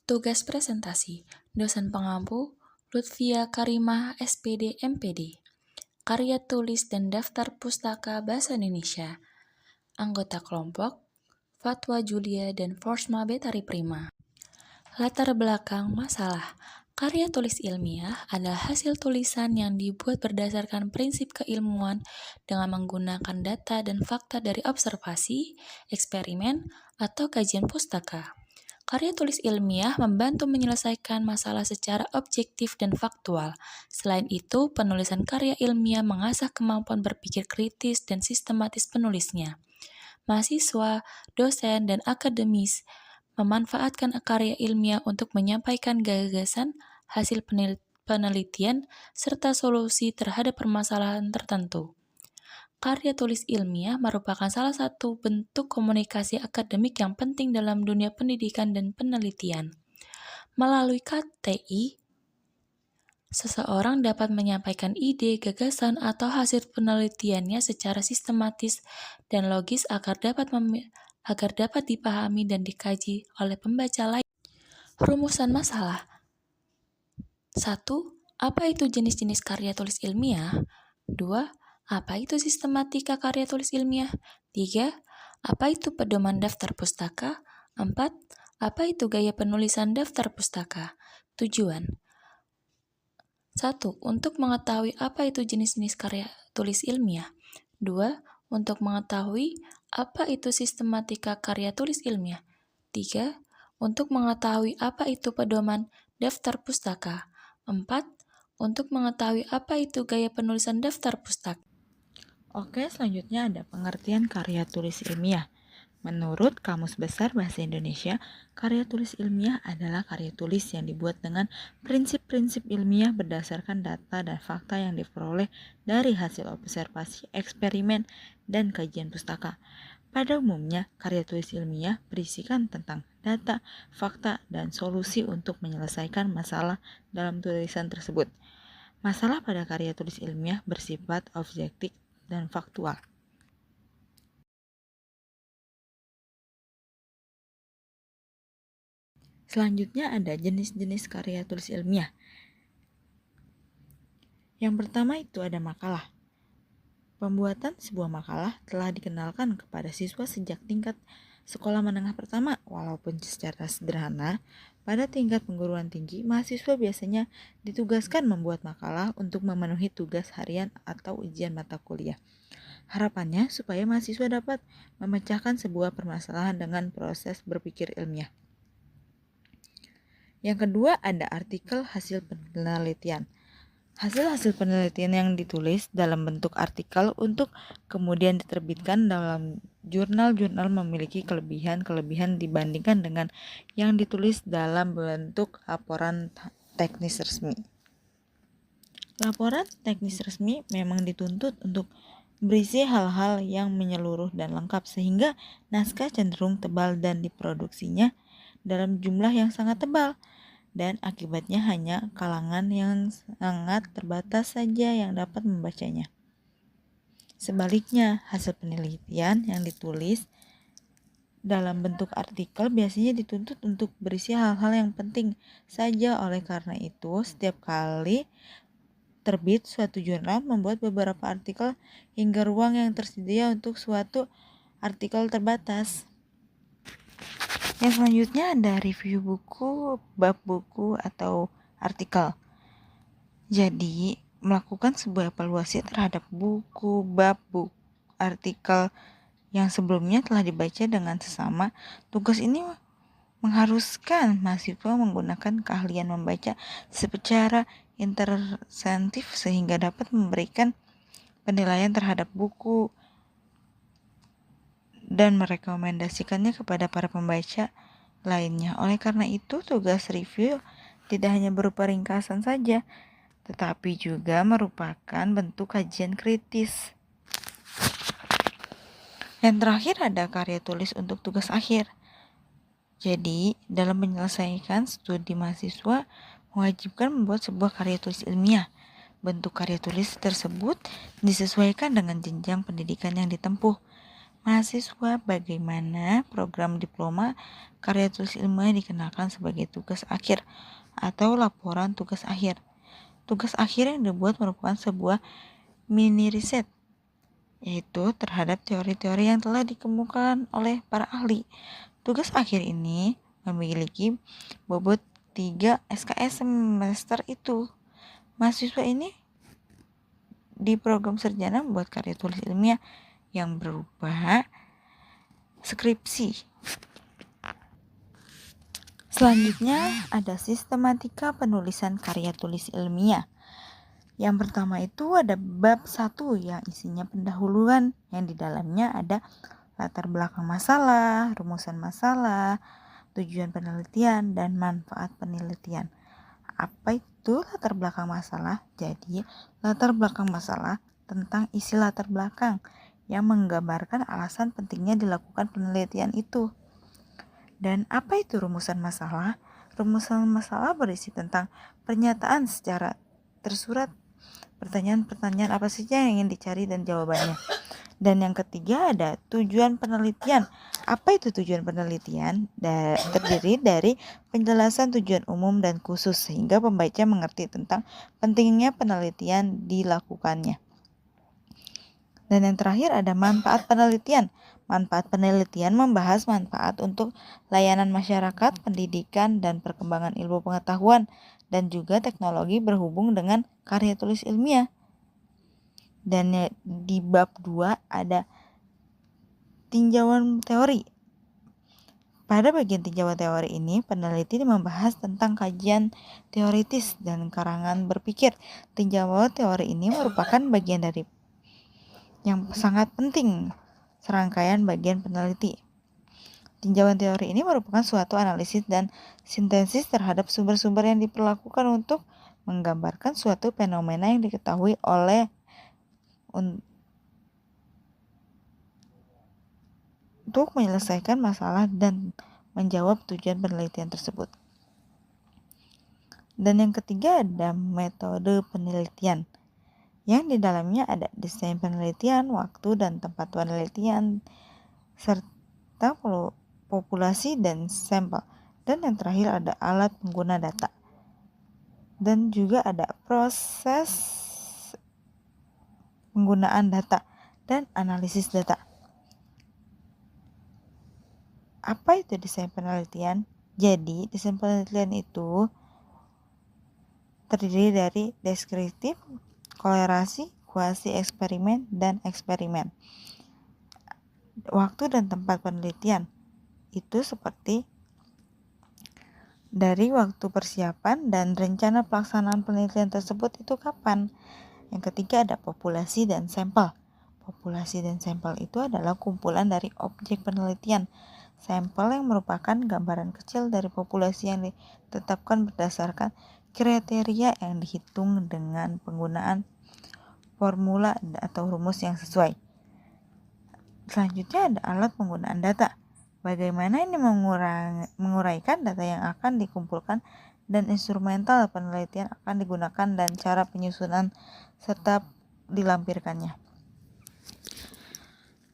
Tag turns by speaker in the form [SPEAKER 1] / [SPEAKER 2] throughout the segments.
[SPEAKER 1] Tugas presentasi, dosen pengampu, Lutfia Karimah SPD MPD. Karya tulis dan daftar pustaka Bahasa Indonesia. Anggota kelompok, Fatwa Julia dan Forsma Betari Prima. Latar belakang masalah. Karya tulis ilmiah adalah hasil tulisan yang dibuat berdasarkan prinsip keilmuan dengan menggunakan data dan fakta dari observasi, eksperimen, atau kajian pustaka. Karya tulis ilmiah membantu menyelesaikan masalah secara objektif dan faktual. Selain itu, penulisan karya ilmiah mengasah kemampuan berpikir kritis dan sistematis penulisnya. Mahasiswa, dosen, dan akademis memanfaatkan karya ilmiah untuk menyampaikan gagasan, hasil penelitian, serta solusi terhadap permasalahan tertentu. Karya tulis ilmiah merupakan salah satu bentuk komunikasi akademik yang penting dalam dunia pendidikan dan penelitian. Melalui KTI, seseorang dapat menyampaikan ide, gagasan, atau hasil penelitiannya secara sistematis dan logis agar dapat dipahami dan dikaji oleh pembaca lain. Rumusan masalah. 1. Apa itu jenis-jenis karya tulis ilmiah? 2. Apa itu sistematika karya tulis ilmiah? 3. Apa itu pedoman daftar pustaka? 4. Apa itu gaya penulisan daftar pustaka? Tujuan. 1. Untuk mengetahui apa itu jenis-jenis karya tulis ilmiah. 2. Untuk mengetahui apa itu sistematika karya tulis ilmiah. 3. Untuk mengetahui apa itu pedoman daftar pustaka. 4. Untuk mengetahui apa itu gaya penulisan daftar pustaka.
[SPEAKER 2] Oke, selanjutnya ada pengertian karya tulis ilmiah. Menurut Kamus Besar Bahasa Indonesia, karya tulis ilmiah adalah karya tulis yang dibuat dengan prinsip-prinsip ilmiah berdasarkan data dan fakta yang diperoleh dari hasil observasi, eksperimen, dan kajian pustaka. Pada umumnya, karya tulis ilmiah berisikan tentang data, fakta, dan solusi untuk menyelesaikan masalah dalam tulisan tersebut. Masalah pada karya tulis ilmiah bersifat objektif dan faktual. Selanjutnya ada jenis-jenis karya tulis ilmiah. Yang pertama itu ada makalah. Pembuatan sebuah makalah telah dikenalkan kepada siswa sejak tingkat sekolah menengah pertama, walaupun secara sederhana. Pada tingkat perguruan tinggi, mahasiswa biasanya ditugaskan membuat makalah untuk memenuhi tugas harian atau ujian mata kuliah. Harapannya supaya mahasiswa dapat memecahkan sebuah permasalahan dengan proses berpikir ilmiah. Yang kedua ada artikel hasil penelitian. Hasil-hasil penelitian yang ditulis dalam bentuk artikel untuk kemudian diterbitkan dalam jurnal-jurnal memiliki kelebihan-kelebihan dibandingkan dengan yang ditulis dalam bentuk laporan teknis resmi. Laporan teknis resmi memang dituntut untuk berisi hal-hal yang menyeluruh dan lengkap sehingga naskah cenderung tebal dan diproduksinya dalam jumlah yang sangat tebal. Dan akibatnya hanya kalangan yang sangat terbatas saja yang dapat membacanya. Sebaliknya, hasil penelitian yang ditulis dalam bentuk artikel biasanya dituntut untuk berisi hal-hal yang penting saja. Oleh karena itu, setiap kali terbit suatu jurnal membuat beberapa artikel hingga ruang yang tersedia untuk suatu artikel terbatas. Yang selanjutnya ada review buku, bab buku, atau artikel. Jadi, melakukan sebuah evaluasi terhadap buku, bab, buku, artikel yang sebelumnya telah dibaca dengan sesama. Tugas ini mengharuskan mahasiswa menggunakan keahlian membaca secara intersensif sehingga dapat memberikan penilaian terhadap buku dan merekomendasikannya kepada para pembaca lainnya. Oleh karena itu, tugas review tidak hanya berupa ringkasan saja, tetapi juga merupakan bentuk kajian kritis. Yang terakhir ada karya tulis untuk tugas akhir. Jadi, dalam menyelesaikan studi mahasiswa mewajibkan membuat sebuah karya tulis ilmiah. Bentuk karya tulis tersebut disesuaikan dengan jenjang pendidikan yang ditempuh. Mahasiswa, bagaimana program diploma karya tulis ilmiah dikenalkan sebagai tugas akhir atau laporan tugas akhir. Tugas akhir yang dibuat merupakan sebuah mini riset, yaitu terhadap teori-teori yang telah dikemukakan oleh para ahli. Tugas akhir ini memiliki bobot 3 SKS semester itu. Mahasiswa ini di program sarjana membuat karya tulis ilmiah yang berupa skripsi. Selanjutnya ada sistematika penulisan karya tulis ilmiah. Yang pertama itu ada bab 1 yang isinya pendahuluan, yang di dalamnya ada latar belakang masalah, rumusan masalah, tujuan penelitian, dan manfaat penelitian. Apa itu latar belakang masalah? Jadi, latar belakang masalah tentang isi latar belakang yang menggambarkan alasan pentingnya dilakukan penelitian itu. Dan apa itu rumusan masalah? Rumusan masalah berisi tentang pernyataan secara tersurat, pertanyaan-pertanyaan apa saja yang ingin dicari dan jawabannya. Dan yang ketiga ada tujuan penelitian. Apa itu tujuan penelitian? Terdiri dari penjelasan tujuan umum dan khusus sehingga pembaca mengerti tentang pentingnya penelitian dilakukannya. Dan yang terakhir ada manfaat penelitian. Manfaat penelitian membahas manfaat untuk layanan masyarakat, pendidikan, dan perkembangan ilmu pengetahuan, dan juga teknologi berhubung dengan karya tulis ilmiah. Dan di bab 2 ada tinjauan teori. Pada bagian tinjauan teori ini, peneliti membahas tentang kajian teoritis dan karangan berpikir. Tinjauan teori ini merupakan bagian dari yang sangat penting serangkaian bagian peneliti. Tinjauan teori ini merupakan suatu analisis dan sintesis terhadap sumber-sumber yang diperlakukan untuk menggambarkan suatu fenomena yang diketahui oleh untuk menyelesaikan masalah dan menjawab tujuan penelitian tersebut. Dan yang ketiga ada metode penelitian, yang di dalamnya ada desain penelitian, waktu dan tempat penelitian, serta populasi dan sampel. Dan yang terakhir ada alat pengguna data. Dan juga ada proses penggunaan data dan analisis data. Apa itu desain penelitian? Jadi, desain penelitian itu terdiri dari deskriptif, kolerasi, kuasi eksperimen, dan eksperimen. Waktu dan tempat penelitian itu seperti dari waktu persiapan dan rencana pelaksanaan penelitian tersebut itu kapan. Yang ketiga ada populasi dan sampel. Populasi dan sampel itu adalah kumpulan dari objek penelitian. Sampel yang merupakan gambaran kecil dari populasi yang ditetapkan berdasarkan kriteria yang dihitung dengan penggunaan formula atau rumus yang sesuai. Selanjutnya ada alat penggunaan data. Bagaimana ini menguraikan data yang akan dikumpulkan dan instrumental penelitian akan digunakan dan cara penyusunan serta dilampirkannya.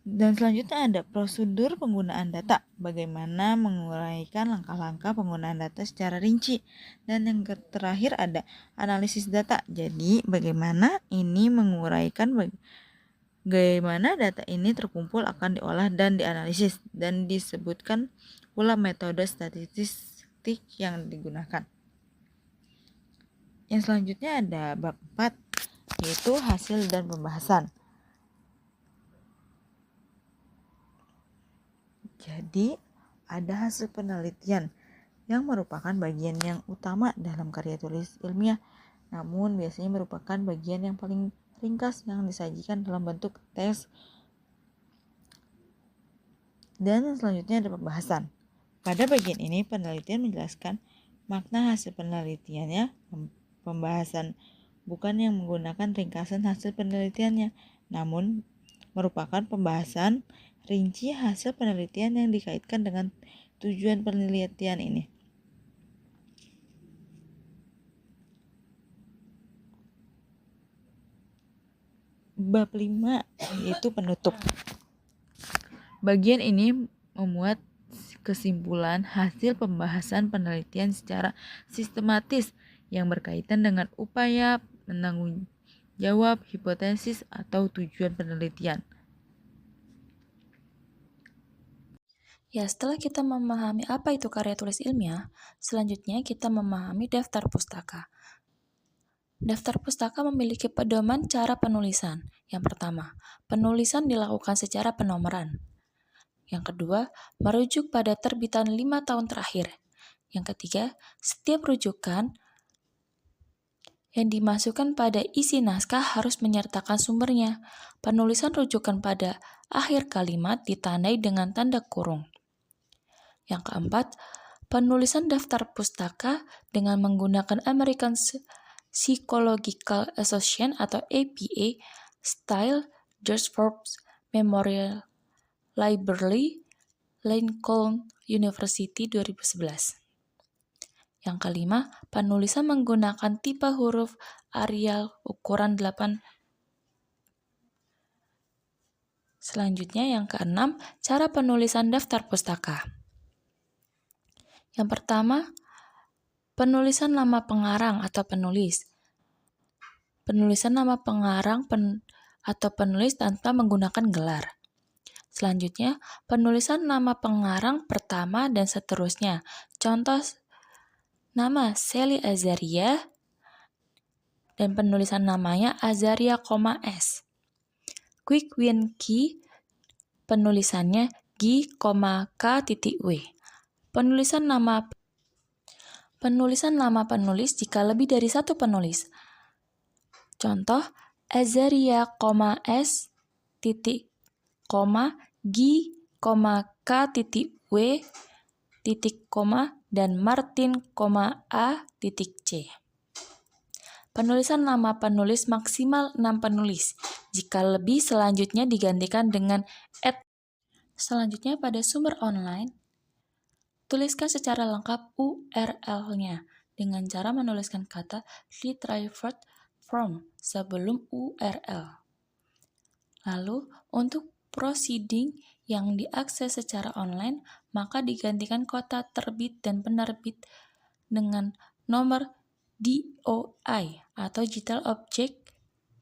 [SPEAKER 2] Dan selanjutnya ada prosedur penggunaan data. Bagaimana menguraikan langkah-langkah penggunaan data secara rinci. Dan yang terakhir ada analisis data. Jadi bagaimana ini menguraikan bagaimana data ini terkumpul akan diolah dan dianalisis. Dan disebutkan pula metode statistik yang digunakan. Yang selanjutnya ada bab 4, yaitu hasil dan pembahasan. Jadi, ada hasil penelitian yang merupakan bagian yang utama dalam karya tulis ilmiah, namun biasanya merupakan bagian yang paling ringkas yang disajikan dalam bentuk teks. Dan yang selanjutnya ada pembahasan. Pada bagian ini, penelitian menjelaskan makna hasil penelitiannya. Pembahasan bukan yang menggunakan ringkasan hasil penelitiannya, namun merupakan pembahasan rinci hasil penelitian yang dikaitkan dengan tujuan penelitian ini. Bab 5 yaitu penutup. Bagian ini memuat kesimpulan hasil pembahasan penelitian secara sistematis yang berkaitan dengan upaya menanggung jawab hipotesis atau tujuan penelitian.
[SPEAKER 1] Ya, setelah kita memahami apa itu karya tulis ilmiah, selanjutnya kita memahami daftar pustaka. Daftar pustaka memiliki pedoman cara penulisan. Yang pertama, penulisan dilakukan secara penomoran. Yang kedua, merujuk pada terbitan 5 tahun terakhir. Yang ketiga, setiap rujukan yang dimasukkan pada isi naskah harus menyertakan sumbernya. Penulisan rujukan pada akhir kalimat ditandai dengan tanda kurung. Yang keempat, penulisan daftar pustaka dengan menggunakan American Psychological Association atau APA Style, George Forbes Memorial Library, Lincoln University 2011. Yang kelima, penulisan menggunakan tipe huruf Arial ukuran 8. Selanjutnya yang keenam, cara penulisan daftar pustaka. Yang pertama, penulisan nama pengarang atau penulis. Penulisan nama pengarang atau penulis tanpa menggunakan gelar. Selanjutnya, penulisan nama pengarang pertama dan seterusnya. Contoh, nama Sally Azaria dan penulisan namanya Azaria, S. Quick Win Key, penulisannya G, K, W. Penulisan nama penulis jika lebih dari satu penulis. Contoh, Azaria, S, titik, G, K, W, titik, dan Martin, A, titik, C. Penulisan nama penulis maksimal 6 penulis. Jika lebih, selanjutnya digantikan dengan @ Selanjutnya pada sumber online, tuliskan secara lengkap URL-nya dengan cara menuliskan kata retrieved from sebelum URL. Lalu, untuk proceeding yang diakses secara online, maka digantikan kota terbit dan penerbit dengan nomor DOI atau Digital Object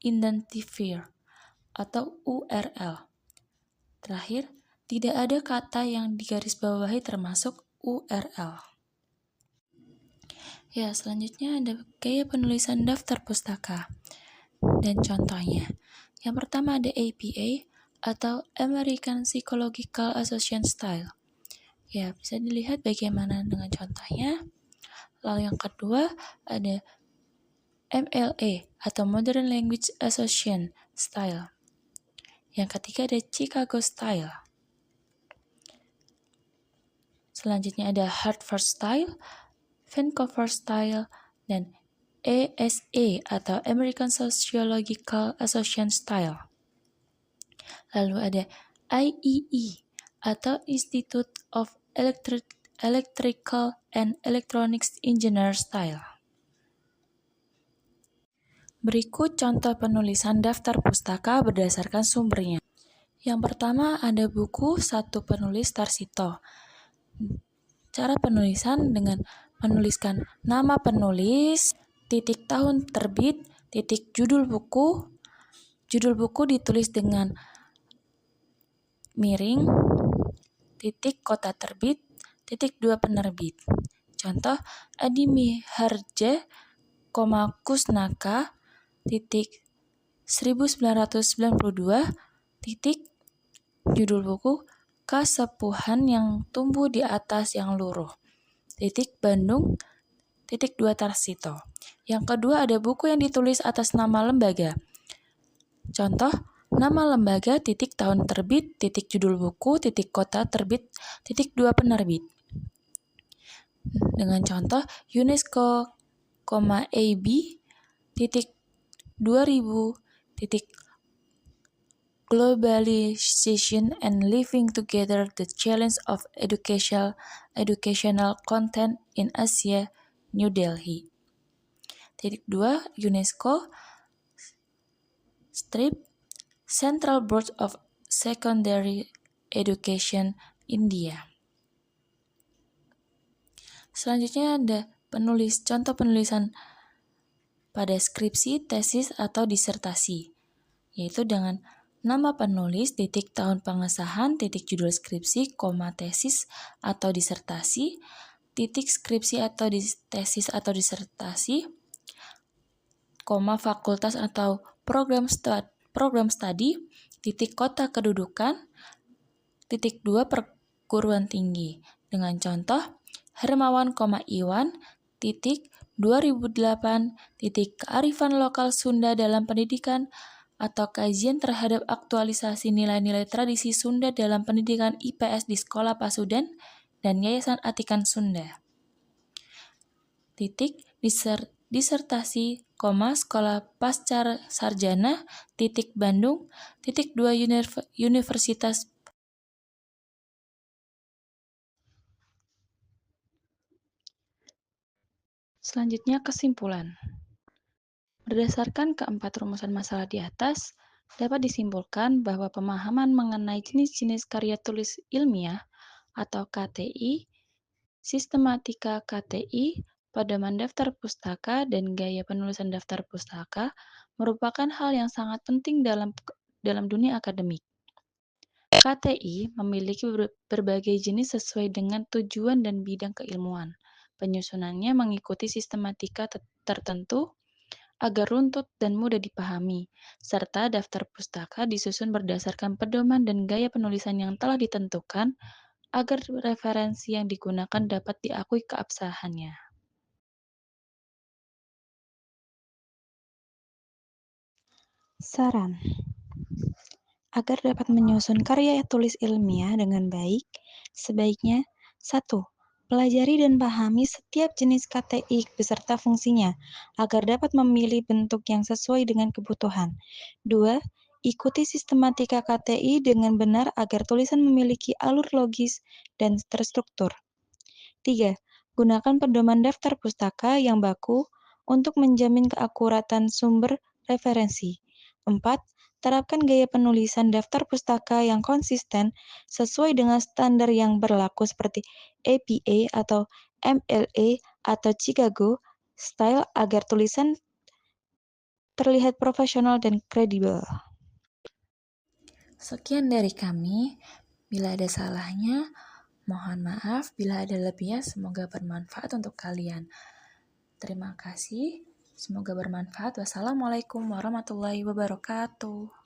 [SPEAKER 1] Identifier atau URL. Terakhir, tidak ada kata yang digarisbawahi termasuk URL. Ya, selanjutnya ada gaya penulisan daftar pustaka dan contohnya. Yang pertama ada APA atau American Psychological Association Style. Ya, bisa dilihat bagaimana dengan contohnya. Lalu yang kedua ada MLA atau Modern Language Association Style. Yang ketiga ada Chicago Style. Selanjutnya ada Hartford Style, Vancouver Style, dan ASA atau American Sociological Association Style. Lalu ada IEE atau Institute of Electrical and Electronics Engineer Style. Berikut contoh penulisan daftar pustaka berdasarkan sumbernya. Yang pertama ada buku satu penulis Tarsito. Cara penulisan dengan menuliskan nama penulis, titik tahun terbit, titik judul buku. Judul buku ditulis dengan miring, titik kota terbit, titik 2 penerbit. Contoh, Adi Miharja, Kusnaka, titik 1992, titik judul buku Kasepuhan yang tumbuh di atas yang luruh, titik Bandung, titik 2 Tarsito. Yang kedua ada buku yang ditulis atas nama lembaga. Contoh, nama lembaga, titik tahun terbit, titik judul buku, titik kota terbit, titik 2 penerbit. Dengan contoh, UNESCO, AB, titik 2000, titik Globalization and Living Together, the Challenge of Educational Content in Asia, New Delhi. Titik 2, UNESCO, strip Central Board of Secondary Education India. Selanjutnya ada contoh penulisan pada skripsi, tesis, atau disertasi, yaitu dengan nama penulis, titik tahun pengesahan, titik judul skripsi, koma tesis atau disertasi, titik skripsi atau tesis atau disertasi, koma fakultas atau program studi, titik kota kedudukan, titik 2 perguruan tinggi. Dengan contoh, Hermawan, Iwan, titik 2008, titik kearifan lokal Sunda dalam pendidikan atau kajian terhadap aktualisasi nilai-nilai tradisi Sunda dalam pendidikan IPS di Sekolah Pasundan dan Yayasan Atikan Sunda. Titik disertasi, Sekolah Pasca Sarjana, titik Bandung, titik 2 Universitas. Selanjutnya kesimpulan. Berdasarkan keempat rumusan masalah di atas, dapat disimpulkan bahwa pemahaman mengenai jenis-jenis karya tulis ilmiah atau KTI, sistematika KTI, pedoman daftar pustaka, dan gaya penulisan daftar pustaka merupakan hal yang sangat penting dalam dunia akademik. KTI memiliki berbagai jenis sesuai dengan tujuan dan bidang keilmuan. Penyusunannya mengikuti sistematika tertentu agar runtut dan mudah dipahami, serta daftar pustaka disusun berdasarkan pedoman dan gaya penulisan yang telah ditentukan agar referensi yang digunakan dapat diakui keabsahannya. Saran. Agar dapat menyusun karya tulis ilmiah dengan baik, sebaiknya 1. Pelajari dan pahami setiap jenis KTI beserta fungsinya, agar dapat memilih bentuk yang sesuai dengan kebutuhan. 2. Ikuti sistematika KTI dengan benar agar tulisan memiliki alur logis dan terstruktur. 3. Gunakan pedoman daftar pustaka yang baku untuk menjamin keakuratan sumber referensi. 4. Terapkan gaya penulisan daftar pustaka yang konsisten sesuai dengan standar yang berlaku seperti APA atau MLA atau Chicago Style agar tulisan terlihat profesional dan kredibel. Sekian dari kami. Bila ada salahnya, mohon maaf. Bila ada lebihnya, semoga bermanfaat untuk kalian. Terima kasih. Semoga bermanfaat. Wassalamualaikum warahmatullahi wabarakatuh.